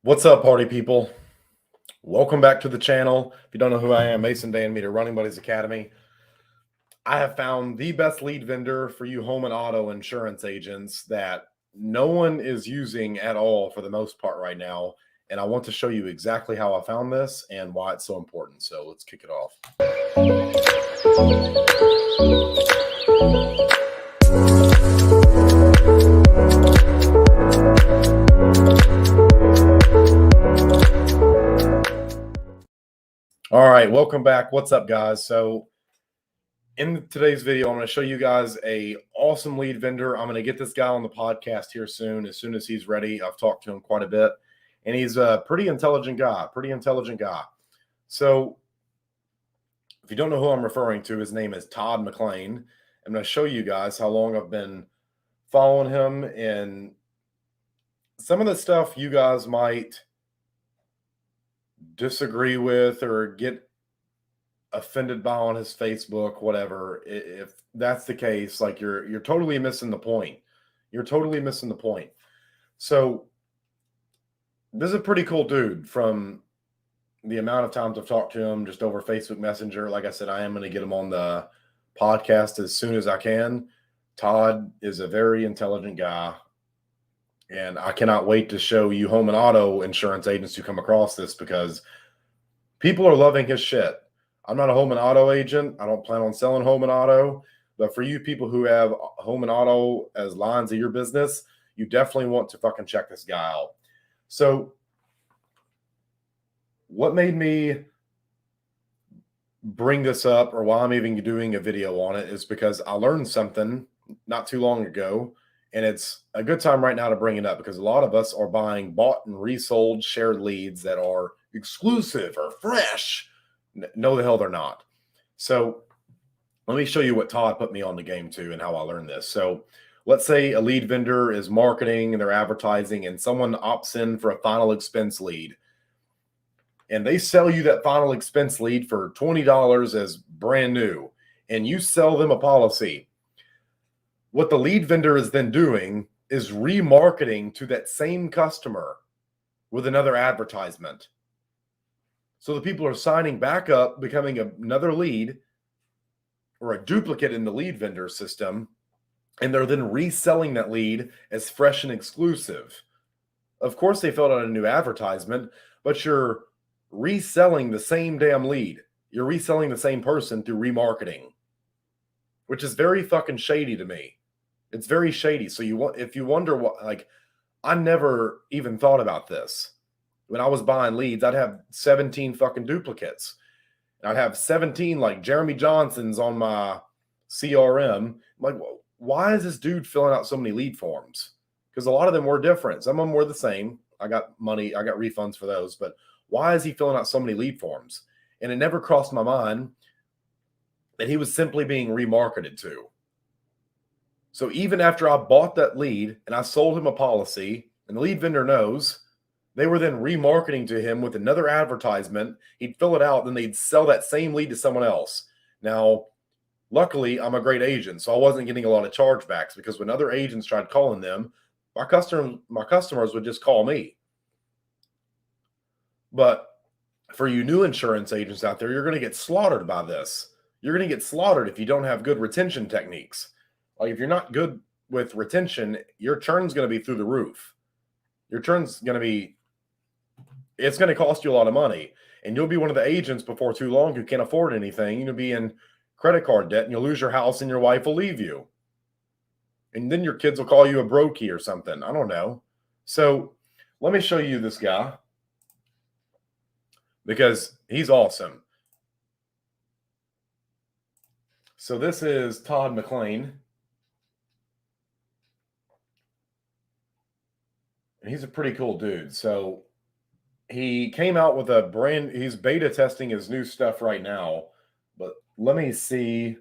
What's up, party people? Welcome back to the channel. If you don't know who I am, Mason Van Meter, Running Buddies Academy. I have found the best lead vendor for you home and auto insurance agents that no one is using at all for the most part right now. And I want to show you exactly how I found this and why it's so important. So let's kick it off. All right, welcome back. What's up, guys? So in today's video, I'm going to show you guys a awesome lead vendor. I'm going to get this guy on the podcast here soon as he's ready. I've talked to him quite a bit, and he's a pretty intelligent guy. So if you don't know who I'm referring to, his name is Todd McLean. I'm going to show you guys how long I've been following him, and some of the stuff you guys might disagree with or get offended by on his Facebook, whatever. If that's the case, like you're totally missing the point. You're totally missing the point. So this is a pretty cool dude. From the amount of times I've talked to him just over Facebook Messenger, like I said, I am going to get him on the podcast as soon as I can. Todd is a very intelligent guy, and I cannot wait to show you home and auto insurance agents who come across this, because people are loving his shit. I'm not a home and auto agent. I don't plan on selling home and auto. But for you people who have home and auto as lines of your business, you definitely want to fucking check this guy out. So what made me bring this up, or why I'm even doing a video on it, is because I learned something not too long ago. And it's a good time right now to bring it up, because a lot of us are buying bought and resold shared leads that are exclusive or fresh. No, the hell they're not. So let me show you what Todd put me on the game to and how I learned this. So let's say a lead vendor is marketing and they're advertising, and someone opts in for a final expense lead. And they sell you that final expense lead for $20 as brand new, and you sell them a policy. What the lead vendor is then doing is remarketing to that same customer with another advertisement. So the people are signing back up, becoming another lead or a duplicate in the lead vendor system, and they're then reselling that lead as fresh and exclusive. Of course, they filled out a new advertisement, but you're reselling the same damn lead. You're reselling the same person through remarketing, which is very fucking shady to me. It's very shady. So if you wonder what, like, I never even thought about this. When I was buying leads, I'd have 17 fucking duplicates. I'd have 17 like Jeremy Johnsons on my CRM. I'm like, why is this dude filling out so many lead forms? Because a lot of them were different. Some of them were the same. I got money, I got refunds for those. But why is he filling out so many lead forms? And it never crossed my mind that he was simply being remarketed to. So even after I bought that lead and I sold him a policy, and the lead vendor knows, they were then remarketing to him with another advertisement. He'd fill it out, then they'd sell that same lead to someone else. Now, luckily, I'm a great agent, so I wasn't getting a lot of chargebacks, because when other agents tried calling them, my customers would just call me. But for you new insurance agents out there, you're going to get slaughtered by this. You're going to get slaughtered if you don't have good retention techniques. Like, if you're not good with retention, your churn's going to be through the roof. Your churn's going to be, it's going to cost you a lot of money. And you'll be one of the agents before too long who can't afford anything. You'll be in credit card debt, and you'll lose your house, and your wife will leave you. And then your kids will call you a brokey or something. I don't know. So let me show you this guy, because he's awesome. So this is Todd McLean. And he's a pretty cool dude. So he came out with he's beta testing his new stuff right now. But let me see.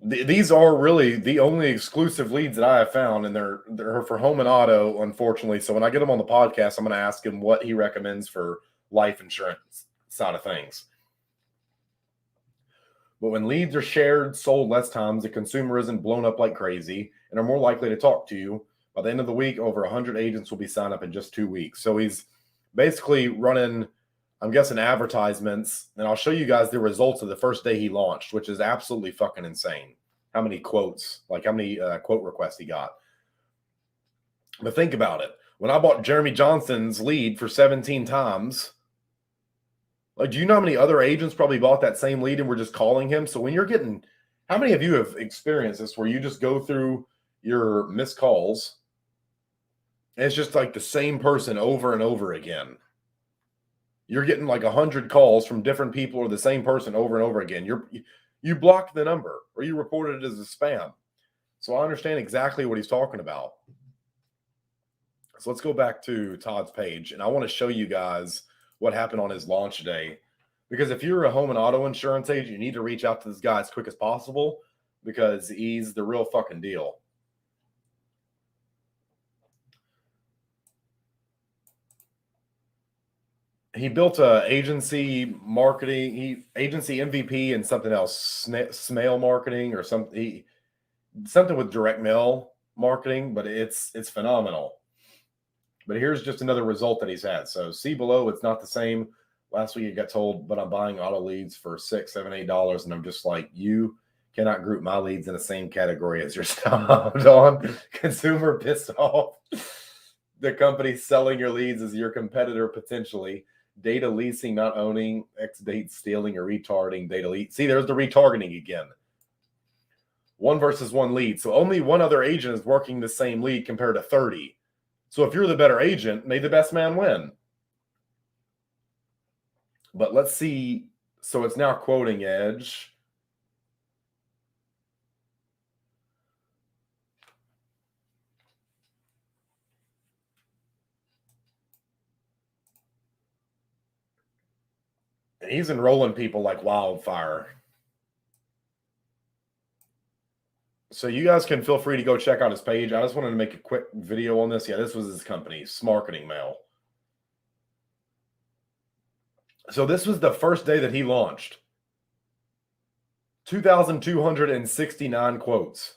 These are really the only exclusive leads that I have found, and they're for home and auto, unfortunately. So when I get him on the podcast, I'm going to ask him what he recommends for life insurance side of things. But when leads are shared, sold less times, the consumer isn't blown up like crazy and are more likely to talk to you By the end of the week, over 100 agents will be signed up in just 2 weeks. So he's basically running, I'm guessing, advertisements. And I'll show you guys the results of the first day he launched, which is absolutely fucking insane. How many quotes, like how many quote requests he got. But think about it. When I bought Jeremy Johnson's lead for 17 times, like, do you know how many other agents probably bought that same lead and were just calling him? So when you're getting, how many of you have experienced this where you just go through your missed calls and it's just like the same person over and over again? You're getting like 100 calls from different people or the same person over and over again. You blocked the number or you reported it as a spam. So I understand exactly what he's talking about. So let's go back to Todd's page, and I want to show you guys what happened on his launch day. Because if you're a home and auto insurance agent, you need to reach out to this guy as quick as possible because he's the real fucking deal. He built a agency marketing, agency MVP and something else, Smail marketing or something with direct mail marketing, but it's phenomenal. But here's just another result that he's had. So see below, it's not the same. Last week I got told, but I'm buying auto leads for $6, $7, $8. And I'm just like, you cannot group my leads in the same category as your stuff. Don, consumer pissed off. The company selling your leads is your competitor potentially. Data leasing, not owning, X date stealing or retargeting data lead. See, there's the retargeting again. 1 versus 1 lead. So only one other agent is working the same lead compared to 30. So if you're the better agent, may the best man win. But let's see. So it's now quoting Edge. And he's enrolling people like wildfire. So you guys can feel free to go check out his page. I just wanted to make a quick video on this. Yeah, this was his company, Smarketing Mail. So this was the first day that he launched. 2,269 quotes.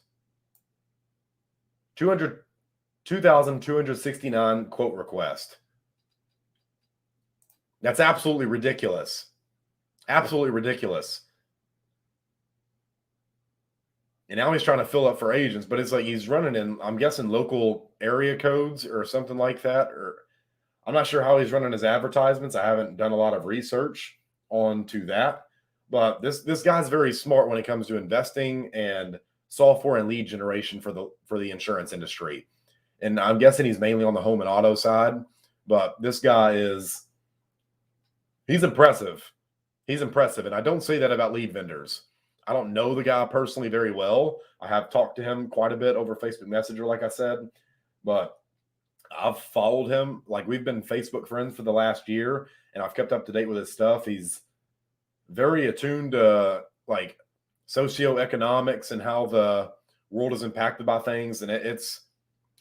2,269 quote requests. That's absolutely ridiculous. Absolutely ridiculous. And now he's trying to fill up for agents, but it's like he's running in, I'm guessing, local area codes or something like that. Or I'm not sure how he's running his advertisements. I haven't done a lot of research onto that. But this guy's very smart when it comes to investing and software and lead generation for the insurance industry. And I'm guessing he's mainly on the home and auto side. But this guy he's impressive. He's impressive. And I don't say that about lead vendors. I don't know the guy personally very well. I have talked to him quite a bit over Facebook Messenger, like I said, but I've followed him. Like, we've been Facebook friends for the last year, and I've kept up to date with his stuff. He's very attuned to like socioeconomics and how the world is impacted by things. And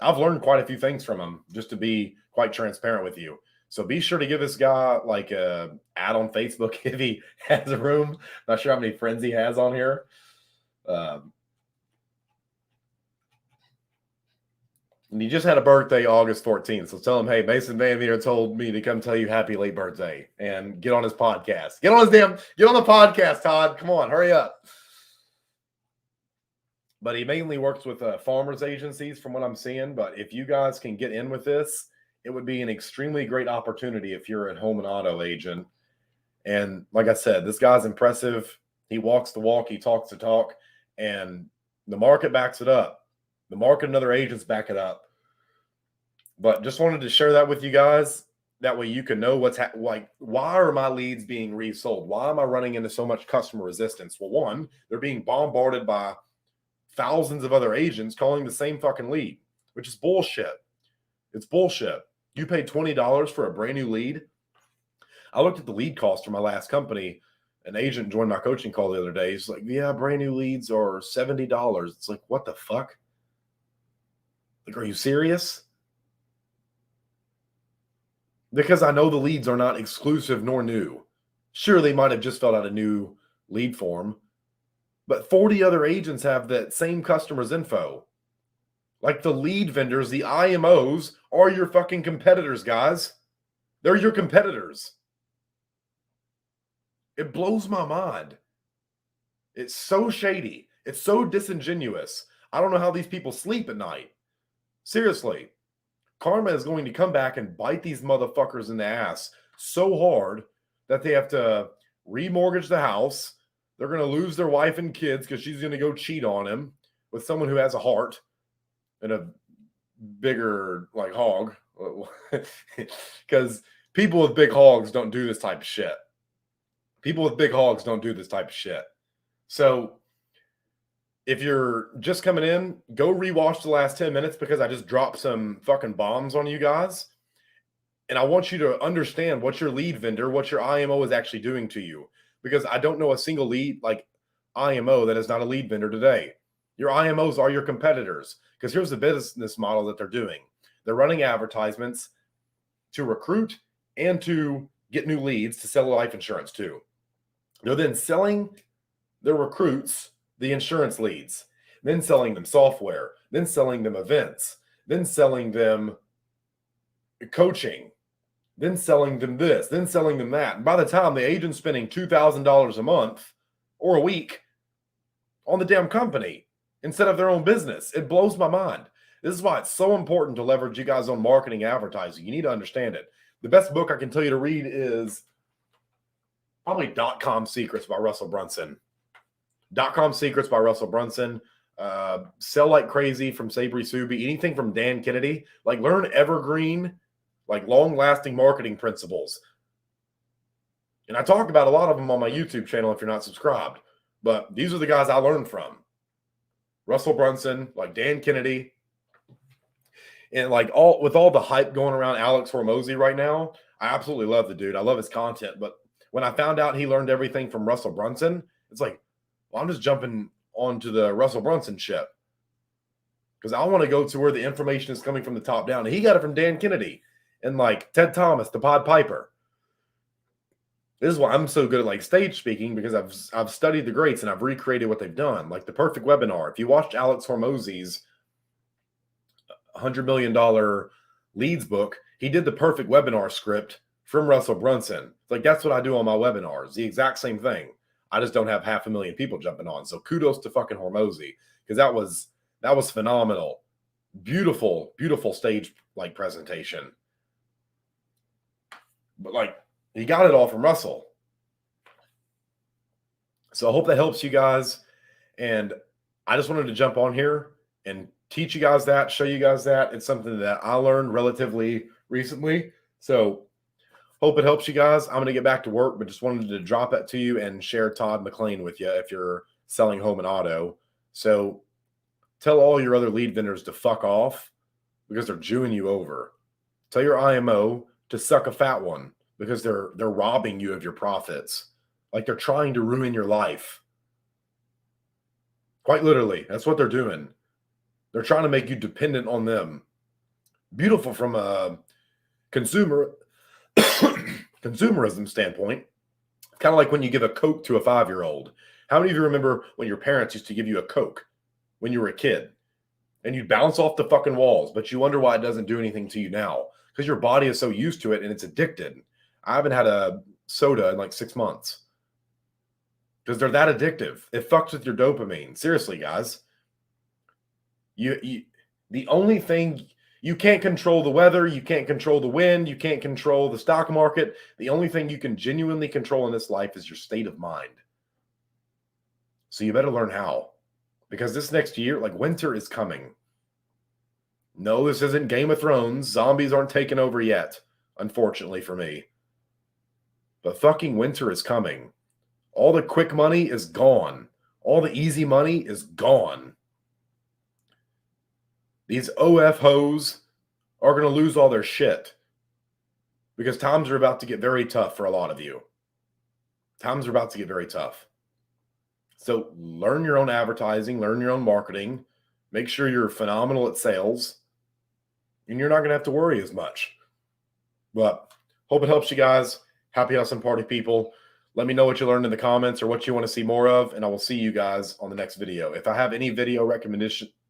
I've learned quite a few things from him, just to be quite transparent with you. So be sure to give this guy like a ad on Facebook if he has a room. Not sure how many friends he has on here. And he just had a birthday August 14th. So tell him, hey, Mason Van Meter told me to come tell you happy late birthday and get on his podcast. Get on the podcast, Todd. Come on, hurry up. But he mainly works with farmers agencies from what I'm seeing. But if you guys can get in with this, it would be an extremely great opportunity if you're a home and auto agent. And like I said, this guy's impressive. He walks the walk, he talks the talk, and the market backs it up. The market and other agents back it up. But just wanted to share that with you guys. That way you can know why are my leads being resold? Why am I running into so much customer resistance? Well, one, they're being bombarded by thousands of other agents calling the same fucking lead, which is bullshit. It's bullshit. You paid $20 for a brand new lead. I looked at the lead cost for my last company. An agent joined my coaching call the other day. He's like, yeah, brand new leads are $70. It's like, what the fuck? Like, are you serious? Because I know the leads are not exclusive nor new. Sure, they might have just filled out a new lead form, but 40 other agents have that same customer's info. Like the lead vendors, the IMOs are your fucking competitors, guys. They're your competitors. It blows my mind. It's so shady. It's so disingenuous. I don't know how these people sleep at night. Seriously. Karma is going to come back and bite these motherfuckers in the ass so hard that they have to remortgage the house. They're going to lose their wife and kids because she's going to go cheat on him with someone who has a heart and a bigger like hog. Because people with big hogs don't do this type of shit. People with big hogs don't do this type of shit. So if you're just coming in, go rewatch the last 10 minutes because I just dropped some fucking bombs on you guys. And I want you to understand what your lead vendor, what your IMO is actually doing to you. Because I don't know a single lead like IMO that is not a lead vendor today. Your IMOs are your competitors. Because here's the business model that they're doing. They're running advertisements to recruit and to get new leads to sell life insurance to. They're then selling their recruits the insurance leads, then selling them software, then selling them events, then selling them coaching, then selling them this, then selling them that. And by the time the agent's spending $2,000 a month or a week on the damn company instead of their own business, it blows my mind. This is why it's so important to leverage you guys on marketing advertising. You need to understand it. The best book I can tell you to read is probably .com Secrets by Russell Brunson. .com Secrets by Russell Brunson. Sell Like Crazy from Sabri Suby. Anything from Dan Kennedy. Like learn evergreen, like long-lasting marketing principles. And I talk about a lot of them on my YouTube channel if you're not subscribed. But these are the guys I learned from. Russell Brunson, like Dan Kennedy. And like with all the hype going around Alex Hormozy right now, I absolutely love the dude. I love his content. But when I found out he learned everything from Russell Brunson, it's like, well, I'm just jumping onto the Russell Brunson ship because I want to go to where the information is coming from the top down. And he got it from Dan Kennedy and like Ted Thomas, the Pod Piper. This is why I'm so good at like stage speaking because I've studied the greats and I've recreated what they've done. Like the perfect webinar. If you watched Alex Hormozy's $100 million leads book, he did the perfect webinar script from Russell Brunson. Like that's what I do on my webinars. The exact same thing. I just don't have 500,000 people jumping on. So kudos to fucking Hormozy because that was phenomenal. Beautiful, beautiful stage like presentation. But like he got it all from Russell. So I hope that helps you guys. And I just wanted to jump on here and teach you guys that, show you guys that. It's something that I learned relatively recently. So hope it helps you guys. I'm going to get back to work, but just wanted to drop that to you and share Todd McLean with you if you're selling home and auto. So tell all your other lead vendors to fuck off because they're Jewing you over. Tell your IMO to suck a fat one because they're robbing you of your profits. Like they're trying to ruin your life. Quite literally, that's what they're doing. They're trying to make you dependent on them. Beautiful from a consumerism standpoint. Kind of like when you give a Coke to a 5-year-old. How many of you remember when your parents used to give you a Coke when you were a kid? And you'd bounce off the fucking walls, but you wonder why it doesn't do anything to you now. Because your body is so used to it and it's addicted. I haven't had a soda in like 6 months. Because they're that addictive. It fucks with your dopamine. Seriously, guys. The only thing, you can't control the weather, you can't control the wind, you can't control the stock market. The only thing you can genuinely control in this life is your state of mind. So you better learn how. Because this next year, like winter is coming. No, this isn't Game of Thrones. Zombies aren't taking over yet, unfortunately for me. But fucking winter is coming. All the quick money is gone. All the easy money is gone. These OF hoes are going to lose all their shit because times are about to get very tough for a lot of you. Times are about to get very tough. So learn your own advertising, learn your own marketing, make sure you're phenomenal at sales, and you're not going to have to worry as much. But hope it helps you guys. Happy House and Party people. Let me know what you learned in the comments or what you want to see more of, and I will see you guys on the next video. If I have any video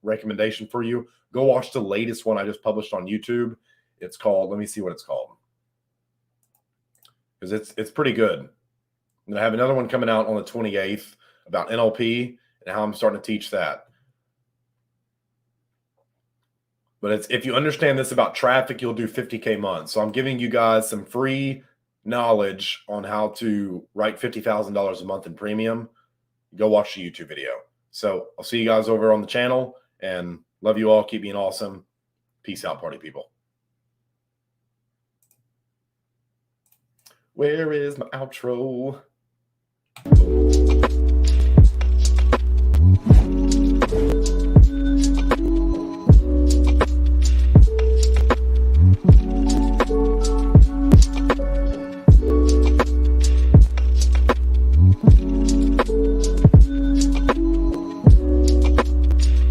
recommendation for you. Go watch the latest one I just published on YouTube. It's called, let me see what it's called, because it's pretty good. And I have another one coming out on the 28th about NLP and how I'm starting to teach that. But it's, if you understand this about traffic, you'll do 50K months. So I'm giving you guys some free knowledge on how to write $50,000 a month in premium. Go watch the YouTube video. So I'll see you guys over on the channel, and love you all. Keep being awesome. Peace out, party people. Where is my outro?